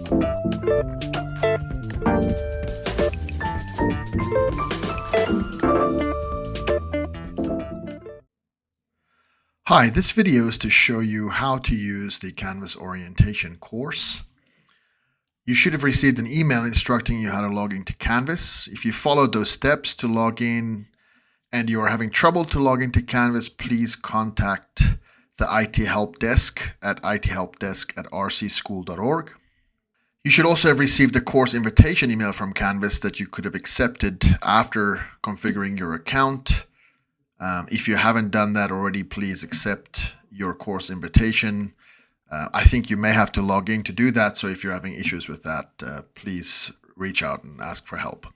Hi, this video is to show you how to use the Canvas orientation course. You should have received an email instructing you how to log into Canvas. If you followed those steps to log in and you are having trouble to log into Canvas, please contact the IT Help Desk at ithelpdesk@rcschool.org. You should also have received a course invitation email from Canvas that you could have accepted after configuring your account. If you haven't done that already, please accept your course invitation. I think you may have to log in to do that, so if you're having issues with that, please reach out and ask for help.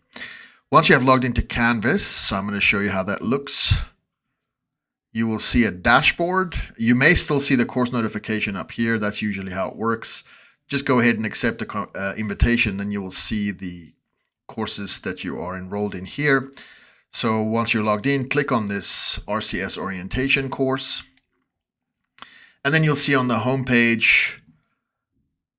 Once you have logged into Canvas, so I'm going to show you how that looks. You will see a dashboard. You may still see the course notification up here. That's usually how it works. Just go ahead and accept the invitation, then you will see the courses that you are enrolled in here. So once you're logged in, click on this RCS orientation course. And then you'll see on the home page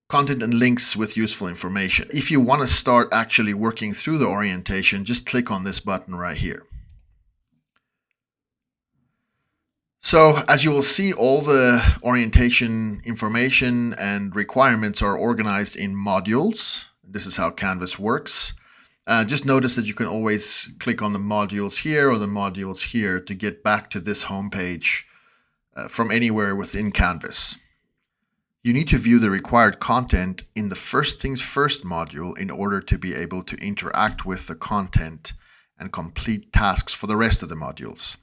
content and links with useful information. If you want to start actually working through the orientation, just click on this button right here. So as you will see, all the orientation information and requirements are organized in modules. This is how Canvas works. Just notice that you can always click on the modules here or the modules here to get back to this home page from anywhere within Canvas. You need to view the required content in the First Things First module in order to be able to interact with the content and complete tasks for the rest of the modules.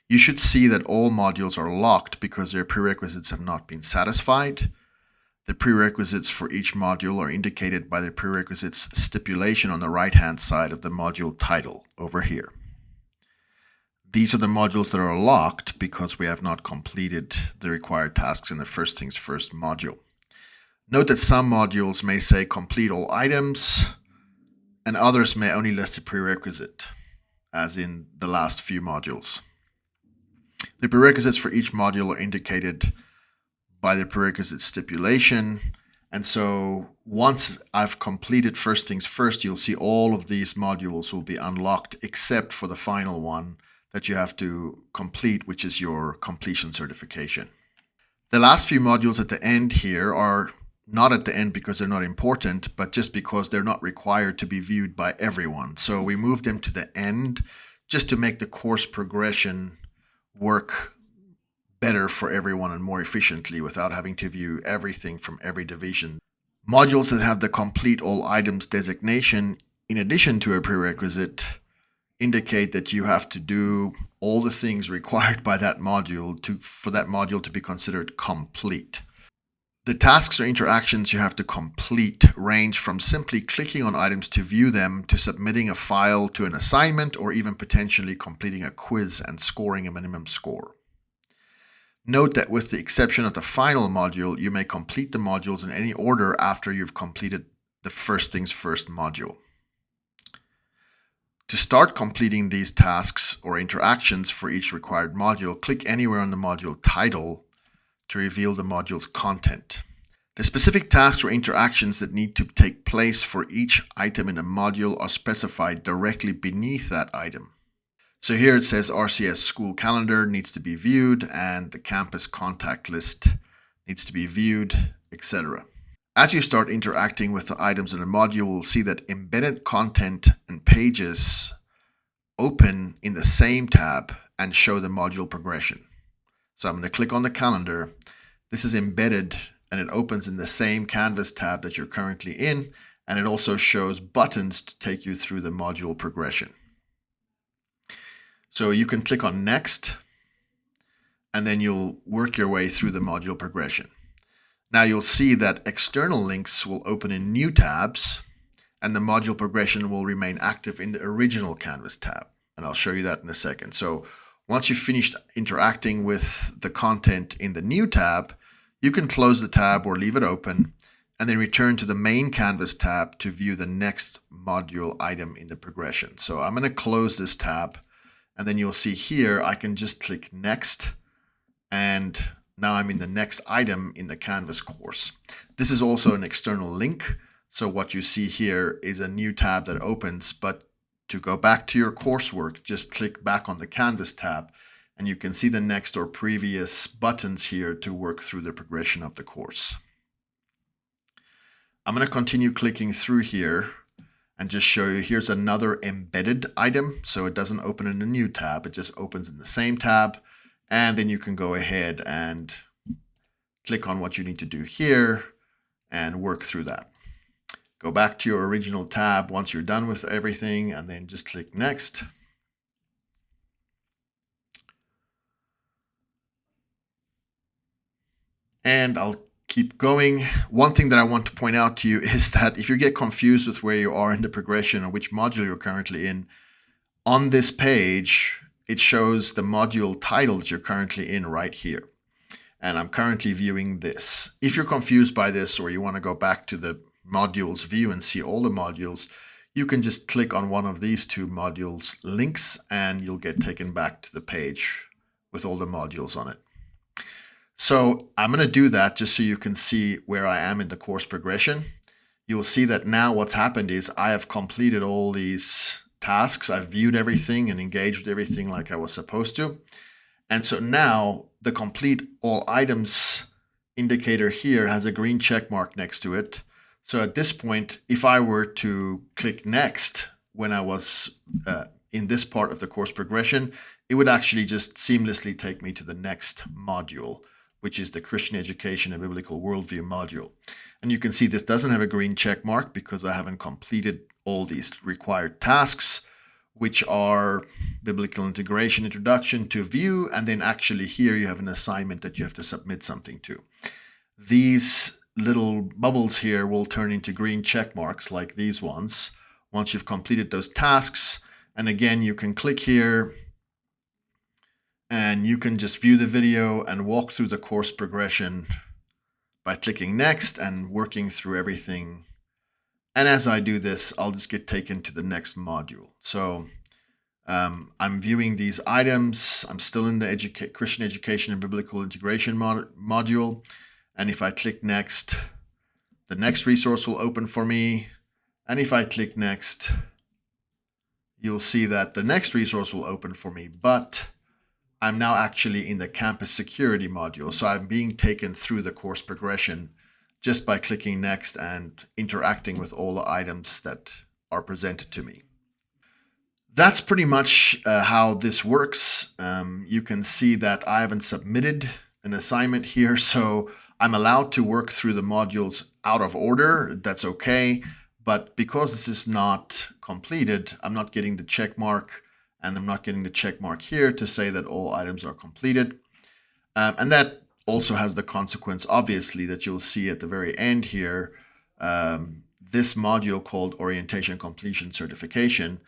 You should see that all modules are locked because their prerequisites have not been satisfied. The prerequisites for each module are indicated by the prerequisites stipulation on the right-hand side of the module title over here. These are the modules that are locked because we have not completed the required tasks in the First Things First module. Note that some modules may say complete all items and others may only list a prerequisite, as in the last few modules. The prerequisites for each module are indicated by the prerequisite stipulation. And so once I've completed First Things First, you'll see all of these modules will be unlocked except for the final one that you have to complete, which is your completion certification. The last few modules at the end here are not at the end because they're not important, but just because they're not required to be viewed by everyone. So we moved them to the end just to make the course progression work better for everyone and more efficiently without having to view everything from every division. Modules that have the complete all items designation in addition to a prerequisite indicate that you have to do all the things required by that module for that module to be considered complete. The tasks or interactions you have to complete range from simply clicking on items to view them to submitting a file to an assignment or even potentially completing a quiz and scoring a minimum score. Note that with the exception of the final module, you may complete the modules in any order after you've completed the First Things First module. To start completing these tasks or interactions for each required module, click anywhere on the module title to reveal the module's content. The specific tasks or interactions that need to take place for each item in a module are specified directly beneath that item. So here it says RCS school calendar needs to be viewed and the campus contact list needs to be viewed, etc. As you start interacting with the items in a module, you'll see that embedded content and pages open in the same tab and show the module progression. So I'm going to click on the calendar. This is embedded and it opens in the same Canvas tab that you're currently in, and it also shows buttons to take you through the module progression. So you can click on Next, and then you'll work your way through the module progression. Now you'll see that external links will open in new tabs, and the module progression will remain active in the original Canvas tab. And I'll show you that in a second. So once you've finished interacting with the content in the new tab, you can close the tab or leave it open, and then return to the main Canvas tab to view the next module item in the progression. So I'm going to close this tab. And then you'll see here, I can just click Next, and now I'm in the next item in the Canvas course. This is also an external link, So what you see here is a new tab that opens, but to go back to your coursework, just click back on the Canvas tab, and you can see the next or previous buttons here to work through the progression of the course. I'm going to continue clicking through here and just show you, here's another embedded item. So it doesn't open in a new tab, it just opens in the same tab. And then you can go ahead and click on what you need to do here and work through that. Go back to your original tab once you're done with everything, and then just click next. And I'll keep going. One thing that I want to point out to you is that if you get confused with where you are in the progression or which module you're currently in, on this page, it shows the module titles you're currently in right here. And I'm currently viewing this. If you're confused by this, or you want to go back to the modules view and see all the modules, you can just click on one of these two modules links and you'll get taken back to the page with all the modules on it. So I'm going to do that just so you can see where I am in the course progression. You'll see that now what's happened is I have completed all these tasks. I've viewed everything and engaged with everything like I was supposed to. And so now the complete all items indicator here has a green check mark next to it. So at this point, if I were to click next when I was in this part of the course progression, it would actually just seamlessly take me to the next module, which is the Christian Education and Biblical Worldview module. And you can see this doesn't have a green check mark because I haven't completed all these required tasks, which are Biblical Integration, Introduction to View, and then actually here you have an assignment that you have to submit something to. These little bubbles here will turn into green check marks like these ones once you've completed those tasks. And again, you can click here and you can just view the video and walk through the course progression by clicking next and working through everything. And as I do this, I'll just get taken to the next module. So I'm viewing these items. I'm still in the Christian Education and Biblical Integration module. And if I click next, the next resource will open for me. And if I click next, you'll see that the next resource will open for me. But I'm now actually in the campus security module. So I'm being taken through the course progression just by clicking next and interacting with all the items that are presented to me. That's pretty much how this works. You can see that I haven't submitted an assignment here, so I'm allowed to work through the modules out of order. That's okay. But because this is not completed, I'm not getting the check mark, and I'm not getting the check mark here to say that all items are completed. And that also has the consequence, obviously, that you'll see at the very end here, this module called Orientation Completion Certification.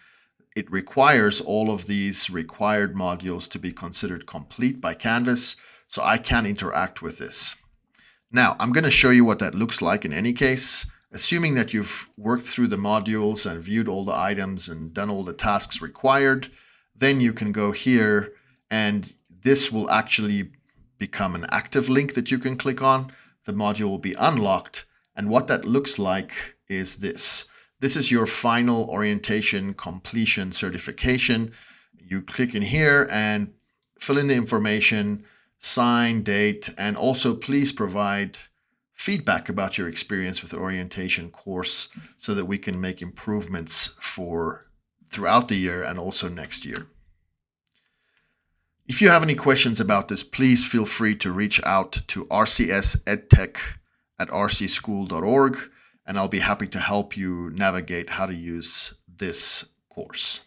It requires all of these required modules to be considered complete by Canvas, so I can interact with this. Now, I'm going to show you what that looks like in any case. Assuming that you've worked through the modules and viewed all the items and done all the tasks required, then you can go here and this will actually become an active link that you can click on. The module will be unlocked, and what that looks like is this. This is your final orientation completion certification. You click in here and fill in the information, sign, date, and also please provide feedback about your experience with the orientation course so that we can make improvements for throughout the year and also next year. If you have any questions about this, please feel free to reach out to rcsedtech@rcschool.org, and I'll be happy to help you navigate how to use this course.